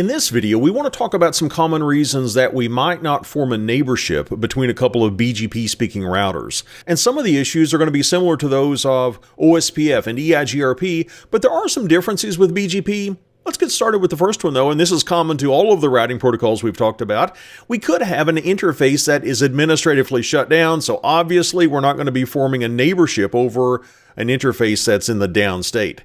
In this video, we want to talk about some common reasons that we might not form a neighborship between a couple of BGP-speaking routers. And some of the issues are going to be similar to those of OSPF and EIGRP, but there are some differences with BGP. Let's get started with the first one though, and this is common to all of the routing protocols we've talked about. We could have an interface that is administratively shut down, so obviously we're not going to be forming a neighborship over an interface that's in the down state.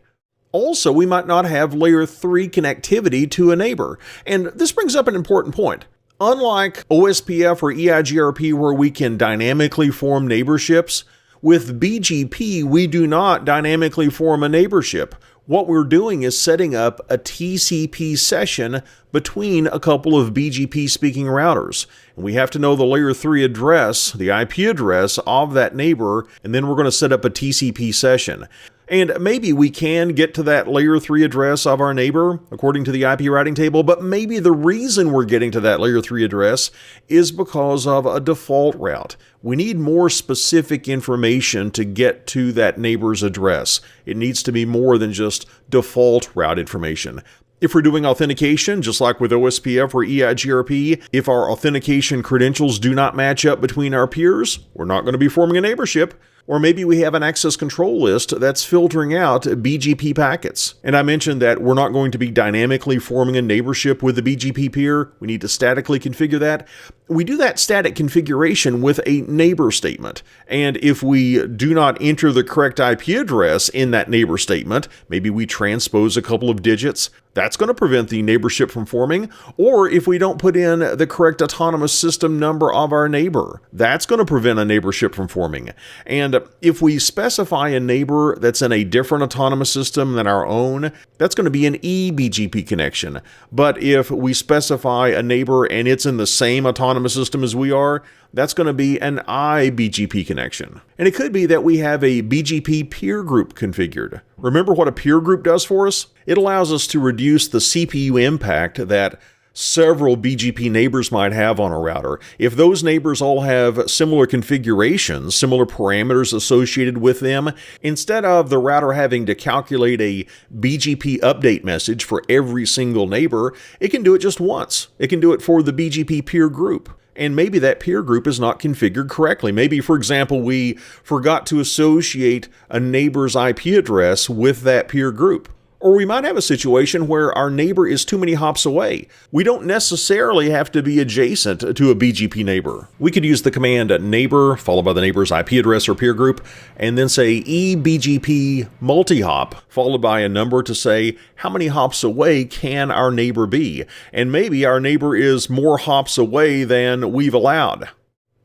Also, we might not have layer 3 connectivity to a neighbor. And this brings up an important point. Unlike OSPF or EIGRP where we can dynamically form neighborships, with BGP we do not dynamically form a neighborship. What we're doing is setting up a TCP session between a couple of BGP speaking routers. And we have to know the layer 3 address, the IP address of that neighbor, and then we're going to set up a TCP session. And maybe we can get to that layer 3 address of our neighbor according to the IP routing table, but maybe the reason we're getting to that layer 3 address is because of a default route. We need more specific information to get to that neighbor's address. It needs to be more than just default route information. If we're doing authentication, just like with OSPF or EIGRP, if our authentication credentials do not match up between our peers, we're not going to be forming a neighborship. Or maybe we have an access control list that's filtering out BGP packets. And I mentioned that we're not going to be dynamically forming a neighborship with the BGP peer. We need to statically configure that. We do that static configuration with a neighbor statement. And if we do not enter the correct IP address in that neighbor statement, maybe we transpose a couple of digits, that's going to prevent the neighborship from forming. Or if we don't put in the correct autonomous system number of our neighbor, that's going to prevent a neighborship from forming. And if we specify a neighbor that's in a different autonomous system than our own, that's going to be an eBGP connection. But if we specify a neighbor and it's in the same autonomous system as we are, that's going to be an iBGP connection. And it could be that we have a BGP peer group configured. Remember what a peer group does for us? It allows us to reduce the CPU impact that several BGP neighbors might have on a router. If those neighbors all have similar configurations, similar parameters associated with them, instead of the router having to calculate a BGP update message for every single neighbor, it can do it just once. It can do it for the BGP peer group. And maybe that peer group is not configured correctly. Maybe, for example, we forgot to associate a neighbor's IP address with that peer group. Or we might have a situation where our neighbor is too many hops away. We don't necessarily have to be adjacent to a BGP neighbor. We could use the command neighbor followed by the neighbor's IP address or peer group, and then say eBGP multi-hop followed by a number to say how many hops away can our neighbor be. And maybe our neighbor is more hops away than we've allowed.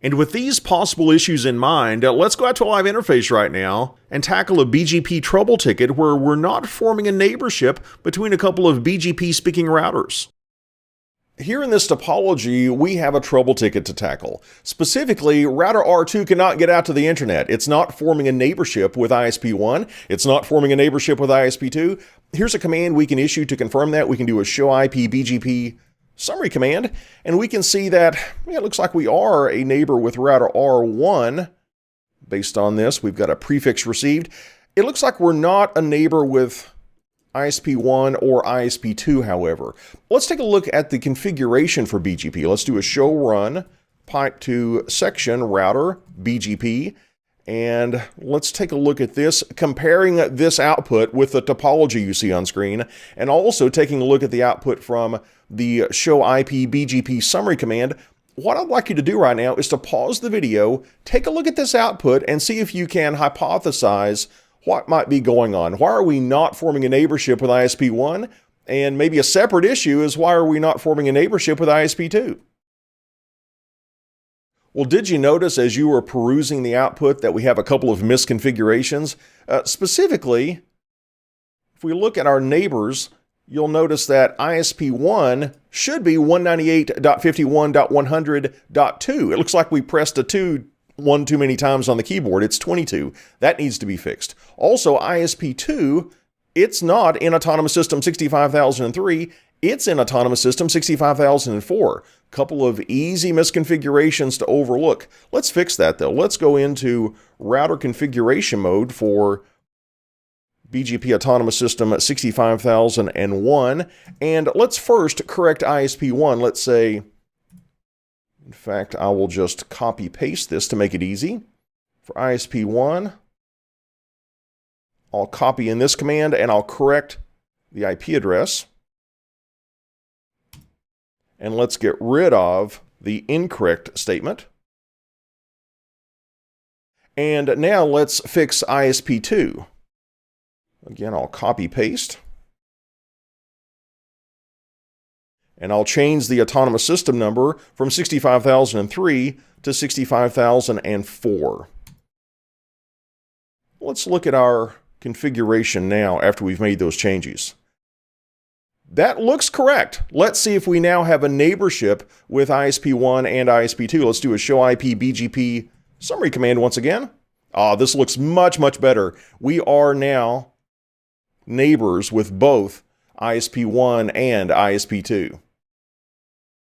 And with these possible issues in mind, let's go out to a live interface right now and tackle a BGP trouble ticket where we're not forming a neighborship between a couple of BGP speaking routers. Here in this topology, we have a trouble ticket to tackle. Specifically, router R2 cannot get out to the internet. It's not forming a neighborship with ISP1. It's not forming a neighborship with ISP2. Here's a command we can issue to confirm that. We can do a show IP BGP summary command, and we can see that it looks like we are a neighbor with router R1. Based on this, we've got a prefix received. It looks like we're not a neighbor with ISP1 or ISP2, however. Let's take a look at the configuration for BGP. Let's do a show run pipe to section router BGP. And let's take a look at this, comparing this output with the topology you see on screen, and also taking a look at the output from the show IP BGP summary command. What I'd like you to do right now is to pause the video, take a look at this output, and see if you can hypothesize what might be going on. Why are we not forming a neighborship with ISP1? And maybe a separate issue is why are we not forming a neighborship with ISP2? Well, did you notice as you were perusing the output that we have a couple of misconfigurations? Specifically, if we look at our neighbors, you'll notice that ISP1 should be 198.51.100.2. It looks like we pressed a 2 one too many times on the keyboard. It's 22. That needs to be fixed. Also, ISP2, it's not in Autonomous System 65003. It's in Autonomous System 65004. Couple of easy misconfigurations to overlook. Let's fix that though. Let's go into router configuration mode for BGP Autonomous System 65001. And let's first correct ISP1. Let's say, in fact, I will just copy paste this to make it easy. For ISP1, I'll copy in this command and I'll correct the IP address. And let's get rid of the incorrect statement. And now let's fix ISP2. Again, I'll copy paste. And I'll change the autonomous system number from 65003 to 65004. Let's look at our configuration now after we've made those changes. That looks correct. Let's see if we now have a neighborship with ISP1 and ISP2. Let's do a show IP BGP summary command once again. This looks much, much better. We are now neighbors with both ISP1 and ISP2.